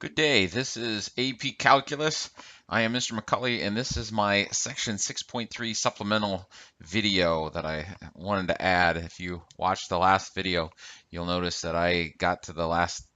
Good day. This is AP Calculus. I am Mr. McColley, and this is my Section 6.3 supplemental video that I wanted to add. If you watched the last video, you'll notice that I got to the last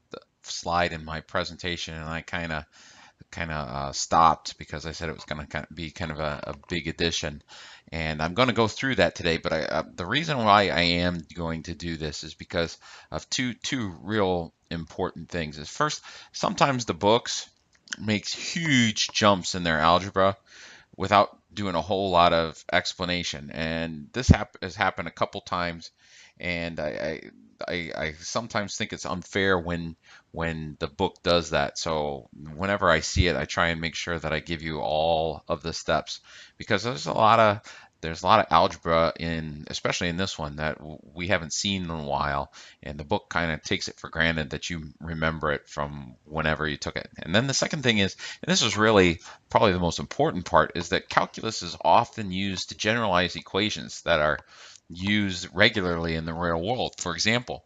slide in my presentation, and I kind of stopped because I said it was going to be kind of a big addition. And I'm going to go through that today, but the reason why I am going to do this is because of two real important things. Is first, sometimes the books makes huge jumps in their algebra without doing a whole lot of explanation, and this has happened a couple times, and I sometimes think it's unfair when the book does that. So whenever I see it, I try and make sure that I give you all of the steps, because there's a lot of algebra in, especially in this one, that we haven't seen in a while, and the book kind of takes it for granted that you remember it from whenever you took it. And then the second thing is, and this is really probably the most important part, is that calculus is often used to generalize equations that are used regularly in the real world. For example,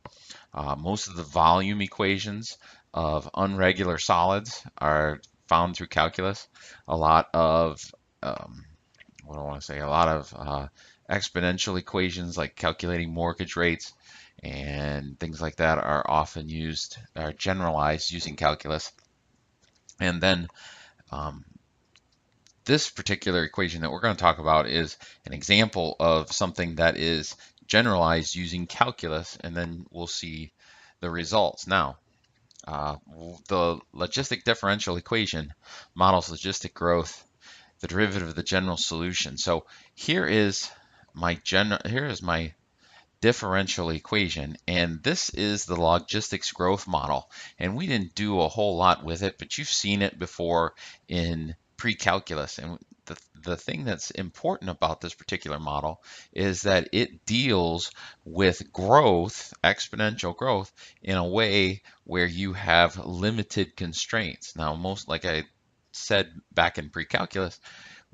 most of the volume equations of unregular solids are found through calculus. A lot of what do I want to say? A lot of exponential equations like calculating mortgage rates and things like that are often used, are generalized using calculus. And then um, this particular equation that we're going to talk about is an example of something that is generalized using calculus, and then we'll see the results. Now, the logistic differential equation models logistic growth, the derivative of the general solution. So here is my differential equation, and this is the logistics growth model. And we didn't do a whole lot with it, but you've seen it before in pre-calculus. And the thing that's important about this particular model is that it deals with growth, exponential growth, in a way where you have limited constraints. Now, like I said back in pre-calculus,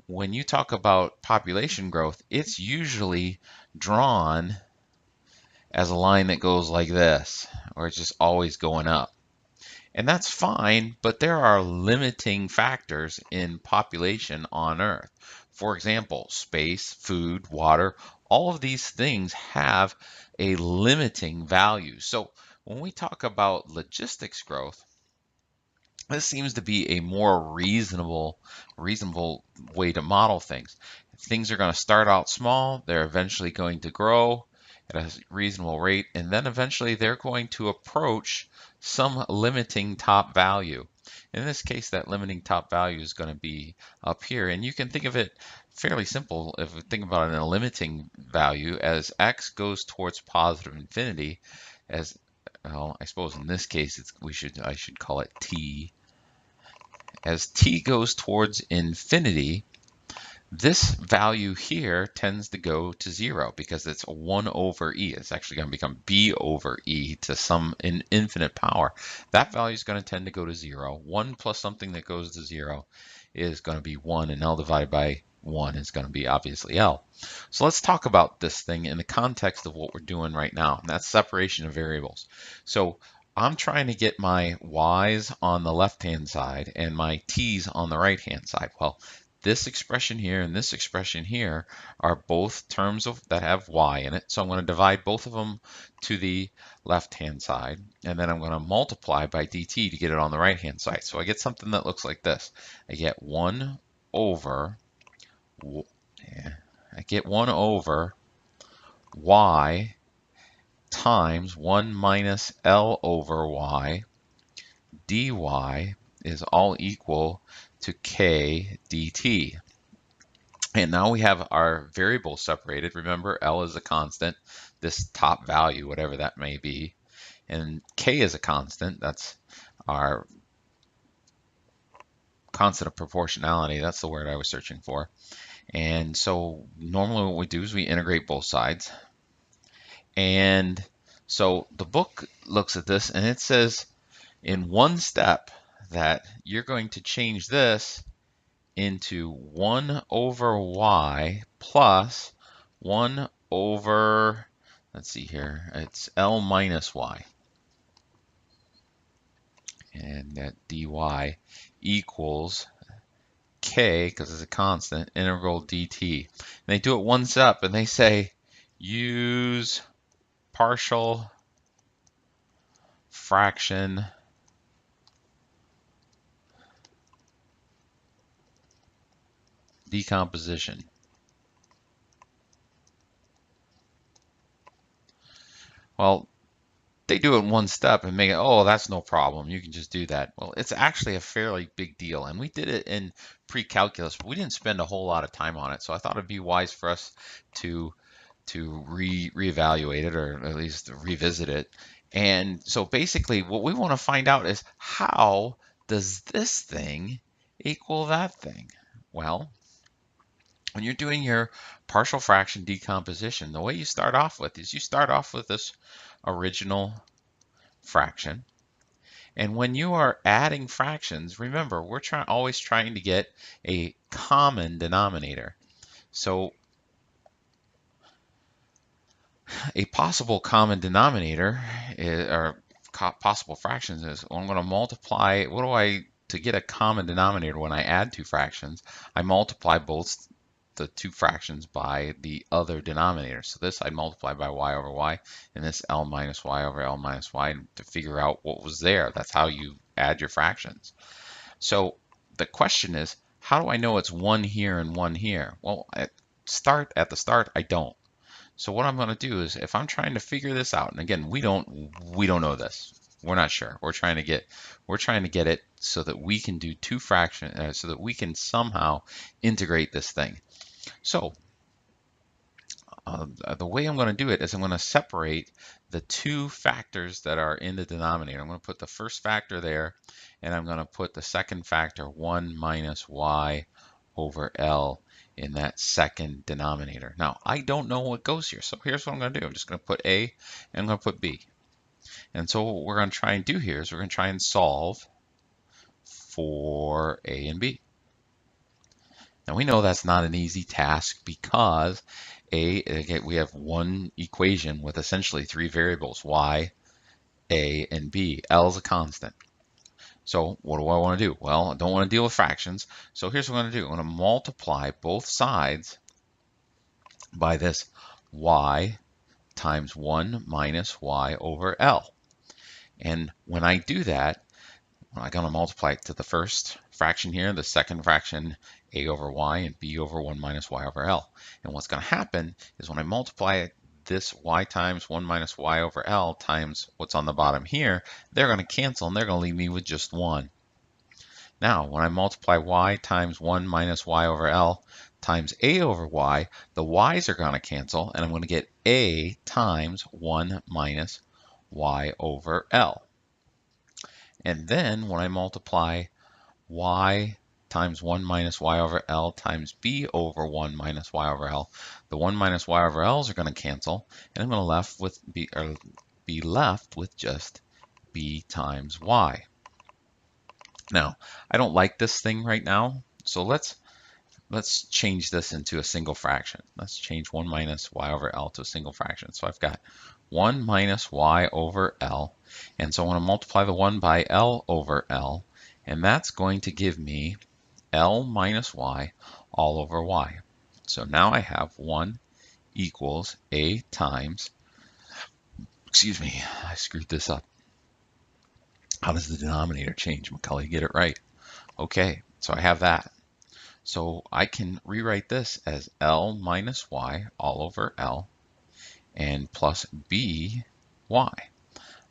when you talk about population growth, it's usually drawn as a line that goes like this, or it's just always going up. And that's fine, but there are limiting factors in population on Earth. For example, space, food, water, all of these things have a limiting value. So when we talk about logistics growth, this seems to be a more reasonable way to model things. Things are going to start out small, they're eventually going to grow at a reasonable rate, and then eventually they're going to approach some limiting top value. In this case, that limiting top value is going to be up here, and you can think of it fairly simple if we think about it in a limiting value as x goes towards positive infinity. As well, I suppose in this case I should call it t. As t goes towards infinity, this value here tends to go to 0 because it's 1 over e. It's actually going to become b over e to some infinite power. That value is going to tend to go to 0. 1 plus something that goes to 0 is going to be 1, and L divided by 1 is going to be obviously L. So let's talk about this thing in the context of what we're doing right now, and that's separation of variables. So I'm trying to get my y's on the left-hand side and my t's on the right-hand side. Well, this expression here and this expression here are both terms that have y in it. So I'm going to divide both of them to the left-hand side, and then I'm going to multiply by dt to get it on the right-hand side. So I get something that looks like this. I get 1 over y times 1 minus L over y dy is all equal to k dt. And now we have our variables separated. Remember, L is a constant, this top value, whatever that may be, and k is a constant. That's our constant of proportionality. That's the word I was searching for. And so normally what we do is we integrate both sides. And so the book looks at this and it says in one step that you're going to change this into 1 over y plus 1 over, let's see here, it's L minus y. and that dy equals k, because it's a constant, integral dt. And they do it one step, and they say use partial fraction decomposition. Well, they do it in one step and make it, oh, that's no problem. You can just do that. Well, it's actually a fairly big deal. And we did it in pre-calculus, but we didn't spend a whole lot of time on it. So I thought it'd be wise for us to reevaluate it, or at least revisit it. And so basically what we want to find out is, how does this thing equal that thing? Well, when you're doing your partial fraction decomposition, the way you start off with is you start off with this original fraction. And when you are adding fractions, remember, we're always trying to get a common denominator. So a possible common denominator or possible fractions is, well, I'm going to multiply, to get a common denominator when I add two fractions, I multiply both the two fractions by the other denominator. So this I'd multiply by y over y, and this L minus y over L minus y to figure out what was there. That's how you add your fractions. So the question is, how do I know it's one here and one here? Well, at the start, I don't. So what I'm going to do is, if I'm trying to figure this out, and again, we don't know this. We're not sure. We're trying to get it so that we can do two fractions, so that we can somehow integrate this thing. So the way I'm going to do it is I'm going to separate the two factors that are in the denominator. I'm going to put the first factor there, and I'm going to put the second factor, 1 minus y over L, in that second denominator. Now, I don't know what goes here, so here's what I'm going to do. I'm just going to put A, and I'm going to put B. And so what we're going to try and do here is we're going to try and solve for A and B. Now we know that's not an easy task, because we have one equation with essentially three variables, y, a, and b. L is a constant. So what do I want to do? Well, I don't want to deal with fractions. So here's what I'm going to do. I'm going to multiply both sides by this y times 1 minus y over L. And when I do that, I'm going to multiply it to the first fraction here, the second fraction, a over y, and b over 1 minus y over L. And what's going to happen is, when I multiply this y times 1 minus y over L times what's on the bottom here, they're going to cancel, and they're going to leave me with just 1. Now, when I multiply y times 1 minus y over L times a over y, the y's are going to cancel, and I'm going to get a times 1 minus y over L. And then when I multiply y times 1 minus y over L times b over 1 minus y over L, the 1 minus y over L's are going to cancel, and I'm going to be left with just b times y. Now, I don't like this thing right now, so let's change this into a single fraction. Let's change 1 minus y over L to a single fraction. So I've got 1 minus y over L, and so I want to multiply the 1 by L over L, and that's going to give me L minus y all over y. So now I have 1 equals a times, excuse me, I screwed this up. How does the denominator change, McColley? Get it right. Okay, so I have that. So I can rewrite this as L minus y all over L and plus b y.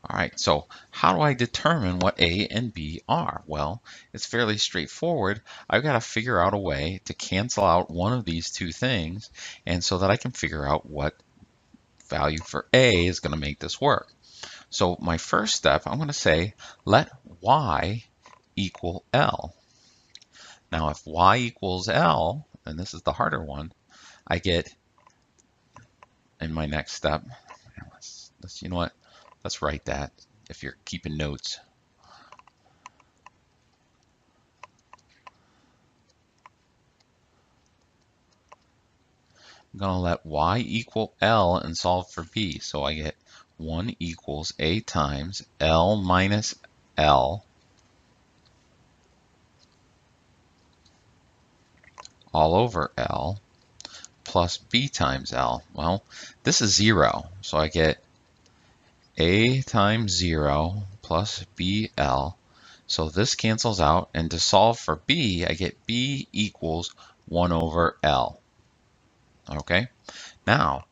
All right, so how do I determine what A and B are? Well, it's fairly straightforward. I've got to figure out a way to cancel out one of these two things, and so that I can figure out what value for A is going to make this work. So my first step, I'm going to say, let y equal L. Now, if y equals L, and this is the harder one, I get, in my next step, you know what? Let's write that if you're keeping notes. I'm going to let y equal L and solve for b. So I get 1 equals a times L minus L all over L plus B times L. Well, this is 0, so I get A times 0 plus BL. So this cancels out, and to solve for B, I get B equals 1 over L. Okay, now,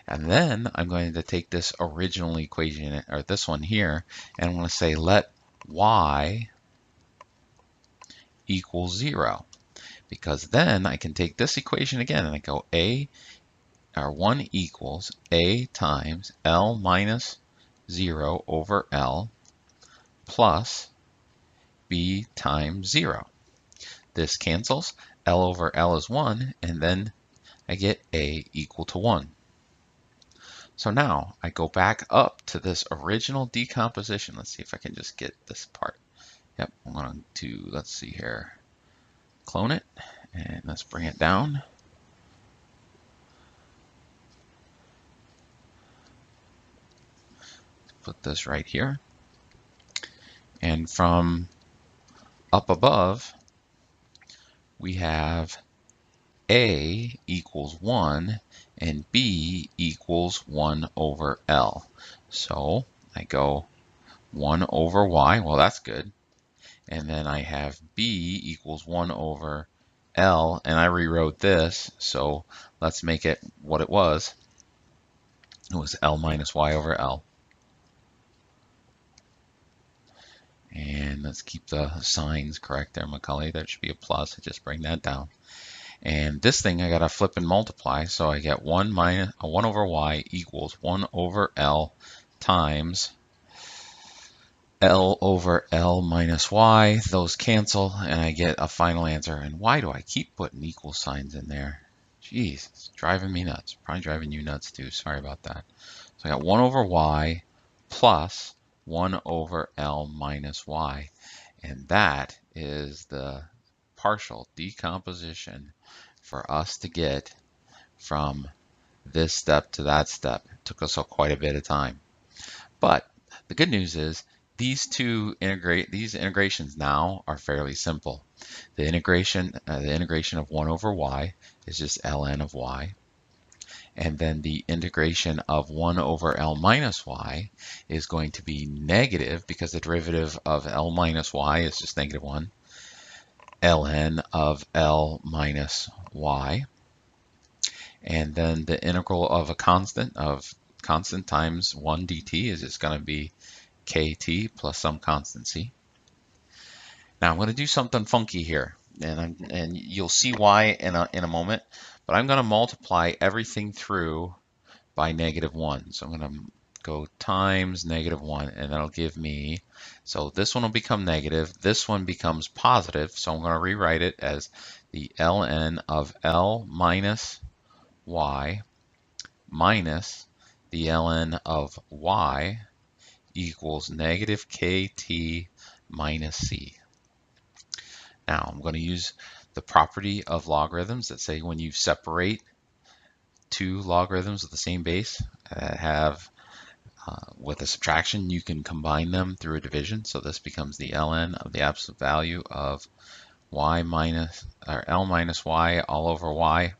and then I'm going to take this original equation, or this one here, and I'm going to say let Y equal 0. Because then I can take this equation again and I go A, or 1 equals A times L minus 0 over L plus B times 0. This cancels. L over L is 1, and then I get A equal to 1. So now I go back up to this original decomposition. Let's see if I can just get this part. Yep, I'm going to, let's see here, clone it, and let's bring it down. Put this right here. And from up above, we have A equals 1 and B equals 1 over L. So I go 1 over Y, well that's good. And then I have B equals 1 over L, and I rewrote this, so let's make it what it was. It was L minus Y over L. And let's keep the signs correct there, McColley. There should be a plus, so just bring that down. And this thing I gotta flip and multiply, so I get 1 over Y equals 1 over L times L over L minus Y. Those cancel, and I get a final answer. And why do I keep putting equal signs in there? Jeez, it's driving me nuts. Probably driving you nuts too. Sorry about that. So I got 1 over Y plus 1 over L minus Y. And that is the partial decomposition for us to get from this step to that step. It took us quite a bit of time. But the good news is these integrations now are fairly simple. The integration of 1 over Y is just ln of Y. And then the integration of 1 over L minus Y is going to be negative, because the derivative of L minus Y is just negative 1. Ln of L minus Y. And then the integral of a constant times 1 dt is just going to be kt plus some constant c. Now I'm going to do something funky here, and you'll see why in a moment. But I'm going to multiply everything through by -1. So I'm going to go times -1, and that'll give me, so this one will become negative, this one becomes positive, so I'm going to rewrite it as the ln of L minus Y minus the ln of Y equals negative kt minus c. Now I'm going to use the property of logarithms that say when you separate two logarithms of the same base with a subtraction, you can combine them through a division. So this becomes the ln of the absolute value of y minus, or L minus Y all over Y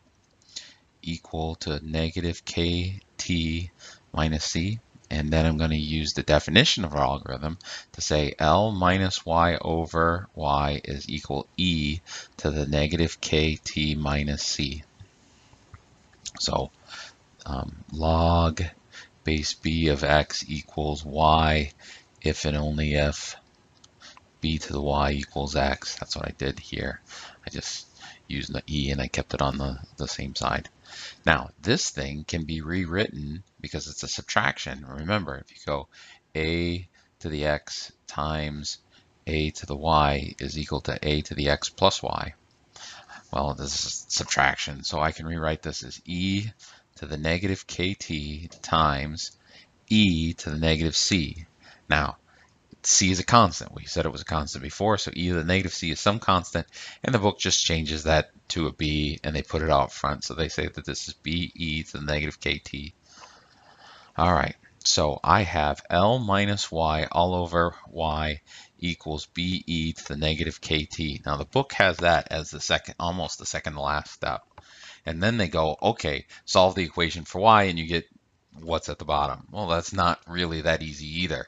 equal to negative kt minus c. And then I'm going to use the definition of our logarithm to say L minus Y over Y is equal e to the negative kt minus c. So log base b of x equals y if and only if b to the y equals x. That's what I did here. I just used the e and I kept it on the same side. Now this thing can be rewritten because it's a subtraction. Remember, if you go a to the x times a to the y is equal to a to the x plus y. Well, this is subtraction, so I can rewrite this as e to the negative kt times e to the negative c. Now, c is a constant. We said it was a constant before, so e to the negative c is some constant, and the book just changes that to a b, and they put it out front, so they say that this is b e to the negative kt. All right, so I have L minus Y all over Y equals BE to the negative KT. Now the book has that as the second, almost the second to last step. And then they go, okay, solve the equation for y, and you get what's at the bottom. Well, that's not really that easy either.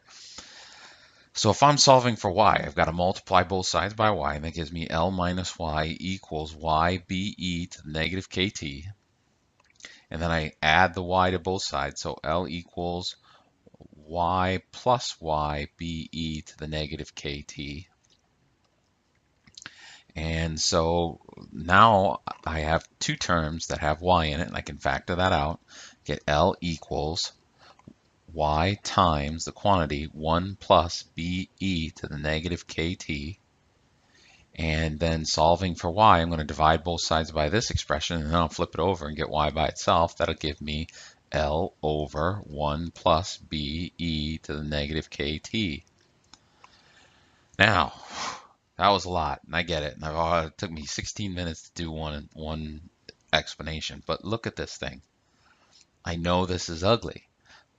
So if I'm solving for y, I've got to multiply both sides by y, and that gives me L minus y equals YBE to the negative KT. And then I add the y to both sides, so L equals y plus YBE to the negative KT. And so now I have two terms that have y in it, and I can factor that out. Get L equals y times the quantity 1 plus BE to the negative KT. And then solving for y, I'm going to divide both sides by this expression, and then I'll flip it over and get y by itself. That'll give me L over 1 plus BE to the negative KT. Now, that was a lot, and I get it. And it took me 16 minutes to do one explanation. But look at this thing. I know this is ugly,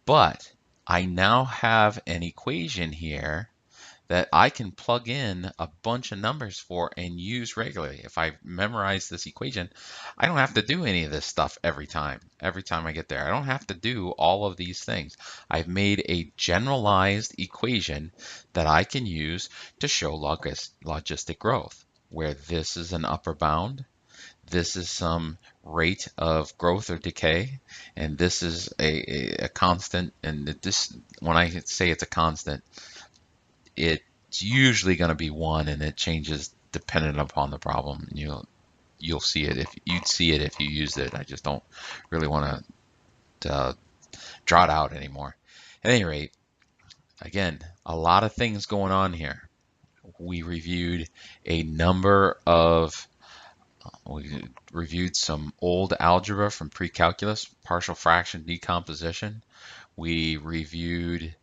but I now have an equation here that I can plug in a bunch of numbers for and use regularly. If I memorize this equation, I don't have to do any of this stuff every time I get there. I don't have to do all of these things. I've made a generalized equation that I can use to show logistic growth, where this is an upper bound, this is some rate of growth or decay, and this is a constant. And this, when I say it's a constant, it's usually going to be 1, and it changes dependent upon the problem. You'll see it if you'd see it if you used it. I just don't really want to draw it out anymore. At any rate, again, a lot of things going on here. We reviewed we reviewed some old algebra from pre-calculus, partial fraction decomposition. We reviewed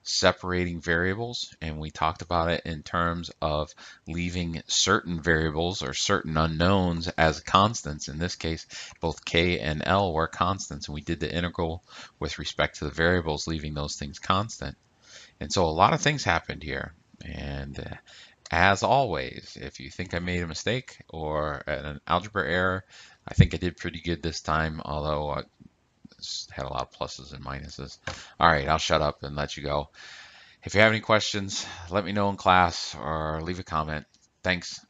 separating variables, and we talked about it in terms of leaving certain variables or certain unknowns as constants. In this case, both k and L were constants, and we did the integral with respect to the variables, leaving those things constant. And so a lot of things happened here. And as always, if you think I made a mistake or an algebra error, I think I did pretty good this time, although I had a lot of pluses and minuses. All right, I'll shut up and let you go. If you have any questions, let me know in class or leave a comment. Thanks.